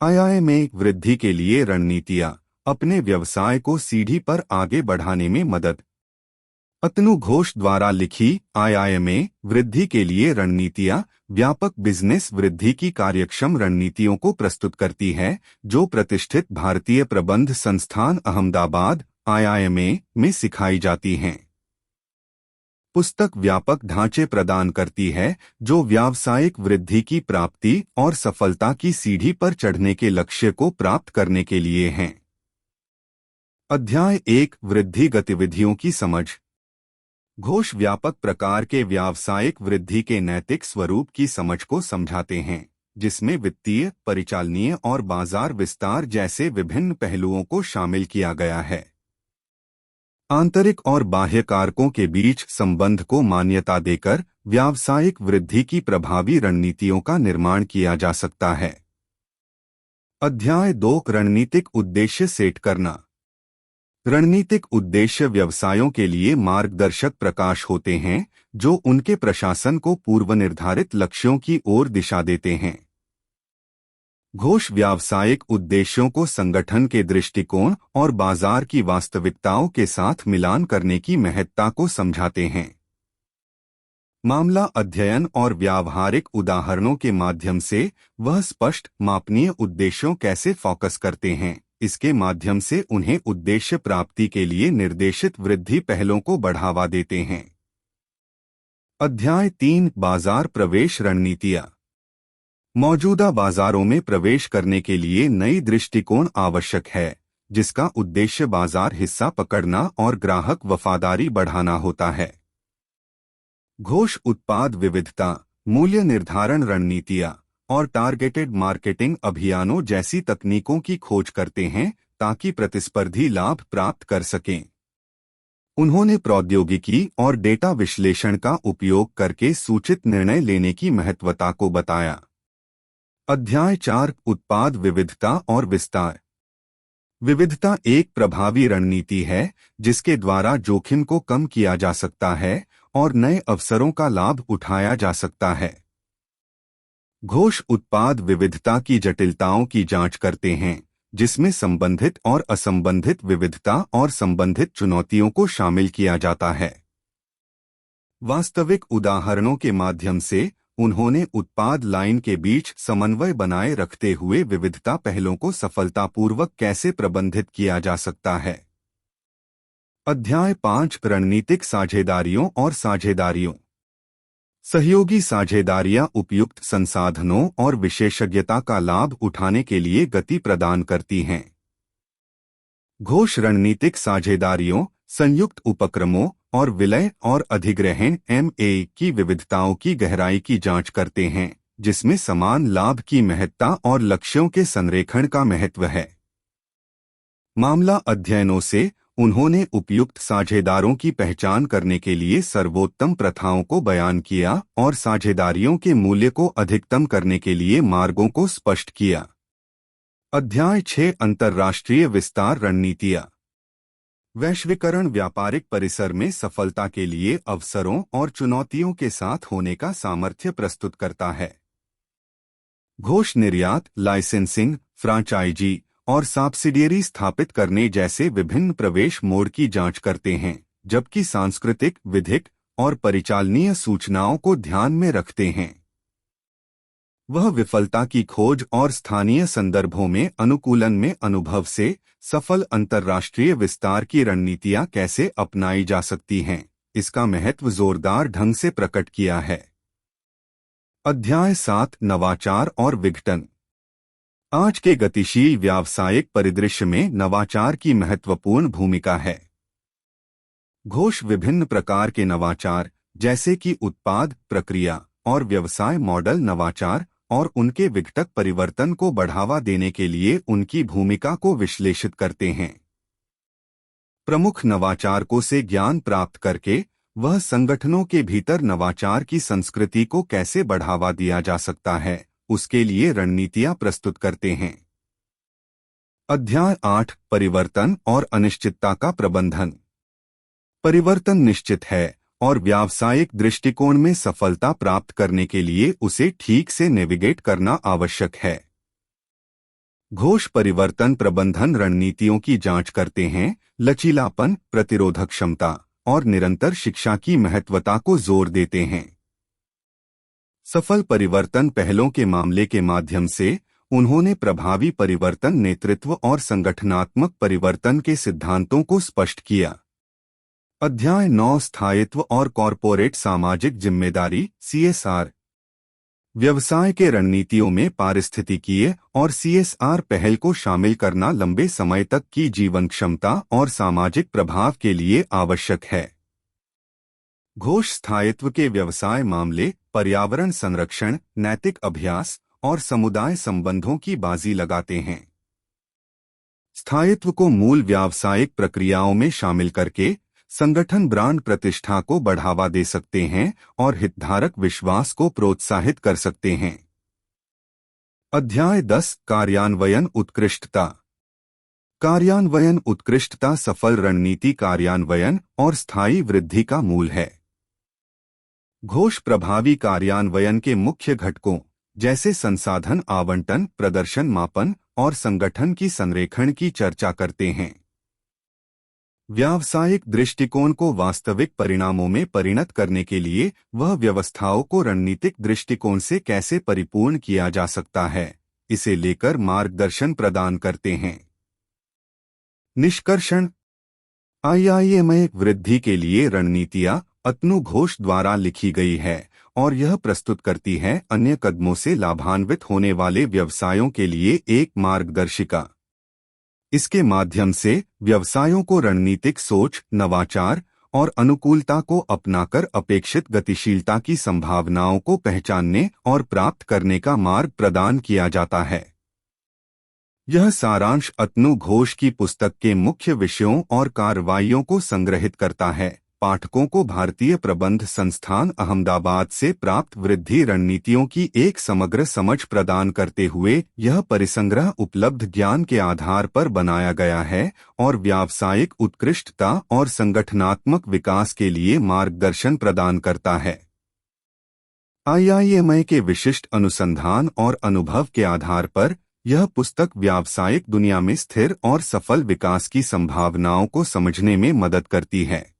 आय में वृद्धि के लिए रणनीतियां, अपने व्यवसाय को सीढ़ी पर आगे बढ़ाने में मदद। अतनु घोष द्वारा लिखी आय में वृद्धि के लिए रणनीतियां व्यापक बिजनेस वृद्धि की कार्यक्षम रणनीतियों को प्रस्तुत करती है, जो प्रतिष्ठित भारतीय प्रबंध संस्थान अहमदाबाद आईआईएम में सिखाई जाती हैं। पुस्तक व्यापक ढांचे प्रदान करती है जो व्यावसायिक वृद्धि की प्राप्ति और सफलता की सीढ़ी पर चढ़ने के लक्ष्य को प्राप्त करने के लिए हैं। अध्याय 1 वृद्धि गतिविधियों की समझ। घोष व्यापक प्रकार के व्यावसायिक वृद्धि के नैतिक स्वरूप की समझ को समझाते हैं, जिसमें वित्तीय, परिचालनीय और बाजार विस्तार जैसे विभिन्न पहलुओं को शामिल किया गया है। आंतरिक और बाह्य कारकों के बीच संबंध को मान्यता देकर व्यावसायिक वृद्धि की प्रभावी रणनीतियों का निर्माण किया जा सकता है। अध्याय 2 रणनीतिक उद्देश्य सेट करना। रणनीतिक उद्देश्य व्यवसायों के लिए मार्गदर्शक प्रकाश होते हैं जो उनके प्रशासन को पूर्व निर्धारित लक्ष्यों की ओर दिशा देते हैं। घोष व्यावसायिक उद्देश्यों को संगठन के दृष्टिकोण और बाजार की वास्तविकताओं के साथ मिलान करने की महत्ता को समझाते हैं। मामला अध्ययन और व्यावहारिक उदाहरणों के माध्यम से वह स्पष्ट मापनीय उद्देश्यों कैसे फोकस करते हैं, इसके माध्यम से उन्हें उद्देश्य प्राप्ति के लिए निर्देशित वृद्धि पहलों को बढ़ावा देते हैं। अध्याय 3 बाजार प्रवेश रणनीतियां। मौजूदा बाजारों में प्रवेश करने के लिए नई दृष्टिकोण आवश्यक है, जिसका उद्देश्य बाजार हिस्सा पकड़ना और ग्राहक वफादारी बढ़ाना होता है। घोष उत्पाद विविधता, मूल्य निर्धारण रणनीतियां और टारगेटेड मार्केटिंग अभियानों जैसी तकनीकों की खोज करते हैं ताकि प्रतिस्पर्धी लाभ प्राप्त कर सकें। उन्होंने प्रौद्योगिकी और डेटा विश्लेषण का उपयोग करके सूचित निर्णय लेने की महत्वता को बताया। अध्याय 4 उत्पाद विविधता और विस्तार। विविधता एक प्रभावी रणनीति है जिसके द्वारा जोखिम को कम किया जा सकता है और नए अवसरों का लाभ उठाया जा सकता है। घोष उत्पाद विविधता की जटिलताओं की जांच करते हैं, जिसमें संबंधित और असंबंधित विविधता और संबंधित चुनौतियों को शामिल किया जाता है। वास्तविक उदाहरणों के माध्यम से उन्होंने उत्पाद लाइन के बीच समन्वय बनाए रखते हुए विविधता पहलों को सफलतापूर्वक कैसे प्रबंधित किया जा सकता है। अध्याय 5 रणनीतिक साझेदारियों और साझेदारियों। सहयोगी साझेदारियां उपयुक्त संसाधनों और विशेषज्ञता का लाभ उठाने के लिए गति प्रदान करती हैं। घोष रणनीतिक साझेदारियों, संयुक्त उपक्रमों और विलय और अधिग्रहण MA की विविधताओं की गहराई की जांच करते हैं, जिसमें समान लाभ की महत्ता और लक्ष्यों के संरेखण का महत्व है। मामला अध्ययनों से उन्होंने उपयुक्त साझेदारों की पहचान करने के लिए सर्वोत्तम प्रथाओं को बयान किया और साझेदारियों के मूल्य को अधिकतम करने के लिए मार्गों को स्पष्ट किया। अध्याय 6 अंतर्राष्ट्रीय विस्तार रणनीतियां। वैश्वीकरण व्यापारिक परिसर में सफलता के लिए अवसरों और चुनौतियों के साथ होने का सामर्थ्य प्रस्तुत करता है। घोष निर्यात, लाइसेंसिंग, फ्रांचाइजी और सब्सिडियरी स्थापित करने जैसे विभिन्न प्रवेश मोड की जांच करते हैं, जबकि सांस्कृतिक, विधिक और परिचालनीय सूचनाओं को ध्यान में रखते हैं। वह विफलता की खोज और स्थानीय संदर्भों में अनुकूलन में अनुभव से सफल अंतर्राष्ट्रीय विस्तार की रणनीतियां कैसे अपनाई जा सकती हैं, इसका महत्व जोरदार ढंग से प्रकट किया है। अध्याय 7 नवाचार और विघटन। आज के गतिशील व्यावसायिक परिदृश्य में नवाचार की महत्वपूर्ण भूमिका है। घोष विभिन्न प्रकार के नवाचार, जैसे कि उत्पाद, प्रक्रिया और व्यवसाय मॉडल नवाचार और उनके विघटक परिवर्तन को बढ़ावा देने के लिए उनकी भूमिका को विश्लेषित करते हैं। प्रमुख नवाचारकों से ज्ञान प्राप्त करके वह संगठनों के भीतर नवाचार की संस्कृति को कैसे बढ़ावा दिया जा सकता है, उसके लिए रणनीतियां प्रस्तुत करते हैं। अध्याय 8 परिवर्तन और अनिश्चितता का प्रबंधन। परिवर्तन निश्चित है और व्यावसायिक दृष्टिकोण में सफलता प्राप्त करने के लिए उसे ठीक से नेविगेट करना आवश्यक है। घोष परिवर्तन प्रबंधन रणनीतियों की जांच करते हैं, लचीलापन, प्रतिरोधक क्षमता और निरंतर शिक्षा की महत्वता को जोर देते हैं। सफल परिवर्तन पहलों के मामले के माध्यम से उन्होंने प्रभावी परिवर्तन नेतृत्व और संगठनात्मक परिवर्तन के सिद्धांतों को स्पष्ट किया। अध्याय 9 स्थायित्व और कॉरपोरेट सामाजिक जिम्मेदारी CSR। व्यवसाय के रणनीतियों में पारिस्थितिकीय और CSR पहल को शामिल करना लंबे समय तक की जीवन क्षमता और सामाजिक प्रभाव के लिए आवश्यक है। घोष स्थायित्व के व्यवसाय मामले पर्यावरण संरक्षण, नैतिक अभ्यास और समुदाय संबंधों की बाजी लगाते हैं। स्थायित्व को मूल व्यावसायिक प्रक्रियाओं में शामिल करके संगठन ब्रांड प्रतिष्ठा को बढ़ावा दे सकते हैं और हितधारक विश्वास को प्रोत्साहित कर सकते हैं। अध्याय 10 कार्यान्वयन उत्कृष्टता। कार्यान्वयन उत्कृष्टता सफल रणनीति कार्यान्वयन और स्थायी वृद्धि का मूल है। घोष प्रभावी कार्यान्वयन के मुख्य घटकों जैसे संसाधन आवंटन, प्रदर्शन मापन और संगठन की संरेखण की चर्चा करते हैं। व्यावसायिक दृष्टिकोण को वास्तविक परिणामों में परिणत करने के लिए वह व्यवस्थाओं को रणनीतिक दृष्टिकोण से कैसे परिपूर्ण किया जा सकता है, इसे लेकर मार्गदर्शन प्रदान करते हैं। निष्कर्षण। IIMA वृद्धि के लिए रणनीतियां अतनु घोष द्वारा लिखी गई है और यह प्रस्तुत करती है अन्य कदमों से लाभान्वित होने वाले व्यवसायों के लिए एक मार्गदर्शिका। इसके माध्यम से व्यवसायों को रणनीतिक सोच, नवाचार और अनुकूलता को अपनाकर अपेक्षित गतिशीलता की संभावनाओं को पहचानने और प्राप्त करने का मार्ग प्रदान किया जाता है। यह सारांश अतनु घोष की पुस्तक के मुख्य विषयों और कार्रवाइयों को संग्रहित करता है। पाठकों को भारतीय प्रबंध संस्थान अहमदाबाद से प्राप्त वृद्धि रणनीतियों की एक समग्र समझ प्रदान करते हुए यह परिसंग्रह उपलब्ध ज्ञान के आधार पर बनाया गया है और व्यावसायिक उत्कृष्टता और संगठनात्मक विकास के लिए मार्गदर्शन प्रदान करता है। IIMA के विशिष्ट अनुसंधान और अनुभव के आधार पर यह पुस्तक व्यावसायिक दुनिया में स्थिर और सफल विकास की संभावनाओं को समझने में मदद करती है।